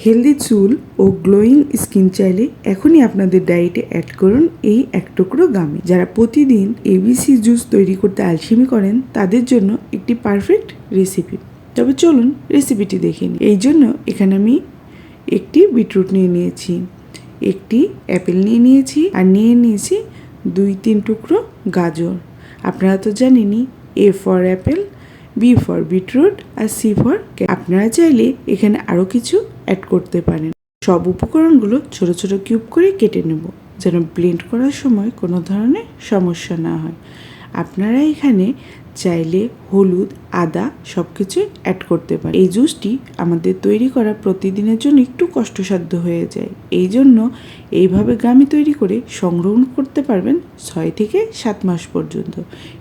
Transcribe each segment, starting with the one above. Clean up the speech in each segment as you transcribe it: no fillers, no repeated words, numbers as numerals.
Healthy চুল ও glowing skin চাইলে এখনই আপনাদের ডায়েটে অ্যাড করুন এই এক টুকরো গামি। যারা প্রতিদিন এবিসি জুস তৈরি করতে আলসেমি করেন তাদের জন্য একটি পারফেক্ট রেসিপি। তবে চলুন রেসিপিটি দেখে নিই। এই জন্য এখানে আমি একটি বিটরুট নিয়ে নিয়েছি, একটি অ্যাপেল নিয়ে নিয়েছি, আর নিয়ে নিয়েছি 2-3 টুকরো গাজর। আপনারা তো জানেনই, A for apple, B for beetroot আর সি ফর ক্যারট। আপনারা চাইলে এখানে আরও কিছু অ্যাড করতে পারেন। সব উপকরণগুলো ছোট ছোট কিউব করে কেটে নেব, যেন ব্লেন্ড করার সময় কোনো ধরনের সমস্যা না হয়। আপনারা এখানে চাইলে হলুদ, আদা সব কিছু অ্যাড করতে পারেন। এই জুসটি আমাদের তৈরি করা প্রতিদিনের জন্য একটু কষ্টসাধ্য হয়ে যায়। এই জন্য এইভাবে গামি তৈরি করে সংরক্ষণ করতে পারবেন 6 থেকে 7 মাস পর্যন্ত,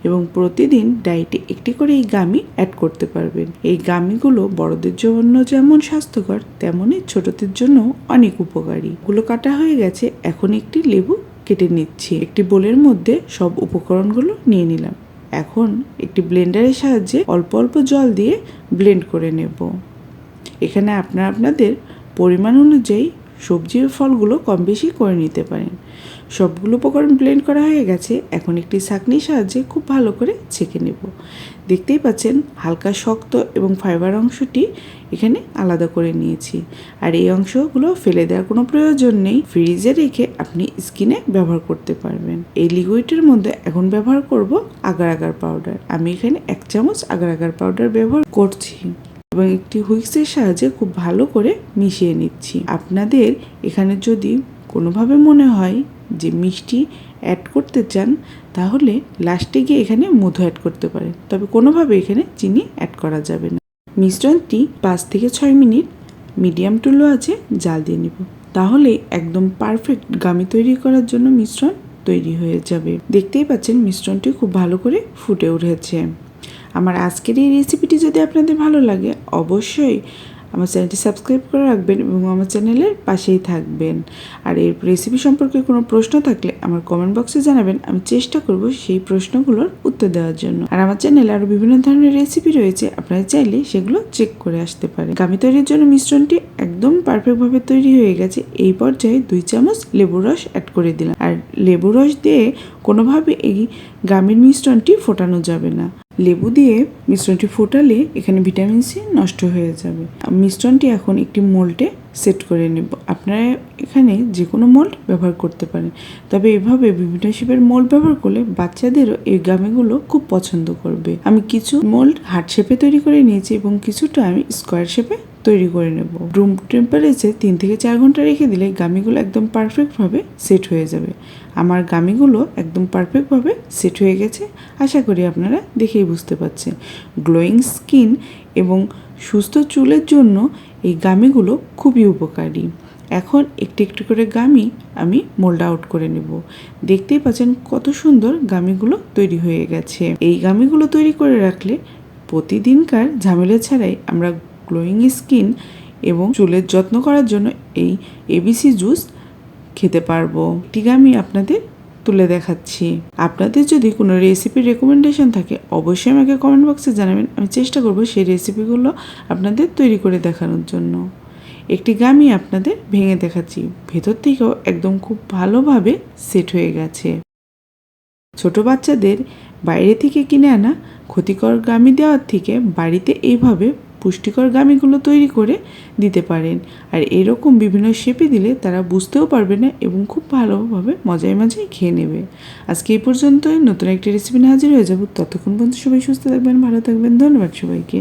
এবং প্রতিদিন ডায়েটে একটি করে এই গামি অ্যাড করতে পারবেন। এই গামিগুলো বড়দের জন্য যেমন স্বাস্থ্যকর, তেমনই ছোটদের জন্য অনেক উপকারী। গুলো কাটা হয়ে গেছে, এখন একটি লেবু কেটে নিচ্ছি। একটি বোলের মধ্যে সব উপকরণগুলো নিয়ে নিলাম। এখন একটি ব্লেন্ডারের সাহায্যে অল্প অল্প জল দিয়ে ব্লেন্ড করে নেব। এখানে আপনাদের পরিমাণ অনুযায়ী সবজি ও ফলগুলো কম বেশি করে নিতে পারেন। সবগুলো উপকরণ ব্লেন্ড করা হয়ে গেছে। এখন একটি ছাঁকনির সাহায্যে খুব ভালো করে ছেঁকে নেব। দেখতেই পাচ্ছেন হালকা শক্ত এবং ফাইবার অংশটি এখানে আলাদা করে নিয়েছি। আর এই অংশগুলো ফেলে দেওয়ার কোনো প্রয়োজন নেই, ফ্রিজে রেখে আপনি স্কিনে ব্যবহার করতে পারবেন। এই লিকুইডের মধ্যে এখন ব্যবহার করব আগার আগার পাউডার। আমি এখানে 1 চামচ আগার আগার পাউডার ব্যবহার করছি এবং একটি হুইক্সের সাহায্যে খুব ভালো করে মিশিয়ে নিচ্ছি। আপনাদের এখানে যদি কোনোভাবে মনে হয় যে মিষ্টি অ্যাড করতে চান, তাহলে লাস্টে গিয়ে এখানে মধু অ্যাড করতে পারেন, তবে কোনোভাবে এখানে চিনি অ্যাড করা যাবে না। মিশ্রণটি 5 থেকে 6 মিনিট মিডিয়াম টু লো আঁচে জাল দিয়ে নিব, তাহলে একদম পারফেক্ট গামি তৈরি করার জন্য মিশ্রণ তৈরি হয়ে যাবে। দেখতেই পাচ্ছেন মিশ্রণটি খুব ভালো করে ফুটে উঠেছে। আমার আজকের এই রেসিপিটি যদি আপনাদের ভালো লাগে, অবশ্যই আমার চ্যানেলটি সাবস্ক্রাইব করে রাখবেন এবং আমার চ্যানেলের পাশেই থাকবেন। আর এই রেসিপি সম্পর্কে কোনো প্রশ্ন থাকলে আমার কমেন্ট বক্সে জানাবেন, আমি চেষ্টা করব সেই প্রশ্নগুলোর উত্তর দেওয়ার জন্য। আর আমার চ্যানেলে আরও বিভিন্ন ধরনের রেসিপি রয়েছে, আপনারা চাইলে সেগুলো চেক করে আসতে পারেন। গামি তৈরির জন্য মিশ্রণটি একদম পারফেক্টভাবে তৈরি হয়ে গেছে। এই পর্যায়ে 2 চামচ লেবুর রস অ্যাড করে দিলাম। আর লেবুর রস দিয়ে কোনোভাবে এই গামির মিশ্রণটি ফোটানো যাবে না। লেবু দিয়ে মিশ্রণটি ফোটালে এখানে ভিটামিন সি নষ্ট হয়ে যাবে। মিশ্রণটি এখন একটি মোল্ডে সেট করে নেব। আপনারা এখানে যে কোনো মোল্ড ব্যবহার করতে পারেন, তবে এভাবে বিভিন্ন শেপের মোল্ড ব্যবহার করলে বাচ্চাদেরও এই গামিগুলো খুব পছন্দ করবে। আমি কিছু মোল্ড হার্ট শেপে তৈরি করে নিয়েছি এবং কিছুটা আমি স্কোয়ার শেপে তৈরি করে নেব। রুম টেম্পারেচারে 3 থেকে 4 ঘন্টা রেখে দিলে গামিগুলো একদম পারফেক্টভাবে সেট হয়ে যাবে। আমার গামিগুলো একদম পারফেক্টভাবে সেট হয়ে গেছে, আশা করি আপনারা দেখেই বুঝতে পারছেন। গ্লোয়িং স্কিন এবং সুস্থ চুলের জন্য এই গামিগুলো খুবই উপকারী। এখন একটু একটু করে গামি আমি মোল্ড আউট করে নেব। দেখতেই পাচ্ছেন কত সুন্দর গামিগুলো তৈরি হয়ে গেছে। এই গামিগুলো তৈরি করে রাখলে প্রতিদিনকার ঝামেলা ছাড়াই আমরা গ্লোয়িং স্কিন এবং চুলের যত্ন করার জন্য এই এবিসি জুস খেতে পারবো। একটি গামি আপনাদের তুলে দেখাচ্ছি। আপনাদের যদি কোনো রেসিপির রেকমেন্ডেশন থাকে, অবশ্যই আমাকে কমেন্ট বক্সে জানাবেন, আমি চেষ্টা করব সেই রেসিপিগুলো আপনাদের তৈরি করে দেখানোর জন্য। একটি গামি আপনাদের ভেঙে দেখাচ্ছি, ভেতর থেকেও একদম খুব ভালোভাবে সেট হয়ে গেছে। ছোট বাচ্চাদের বাইরে থেকে কিনে আনা ক্ষতিকর গামি দেওয়ার থেকে বাড়িতে এইভাবে পুষ্টিকর গামিগুলো তৈরি করে দিতে পারেন। আর এরকম বিভিন্ন শেপে দিলে তারা বুঝতেও পারবে না এবং খুব ভালোভাবে মজায় মজায় খেয়ে নেবে। আজকে এই পর্যন্তই, নতুন একটি রেসিপি নিয়ে হাজির হয়ে যাব। ততক্ষণ পর্যন্ত সবাই সুস্থ থাকবেন, ভালো থাকবেন। ধন্যবাদ সবাইকে।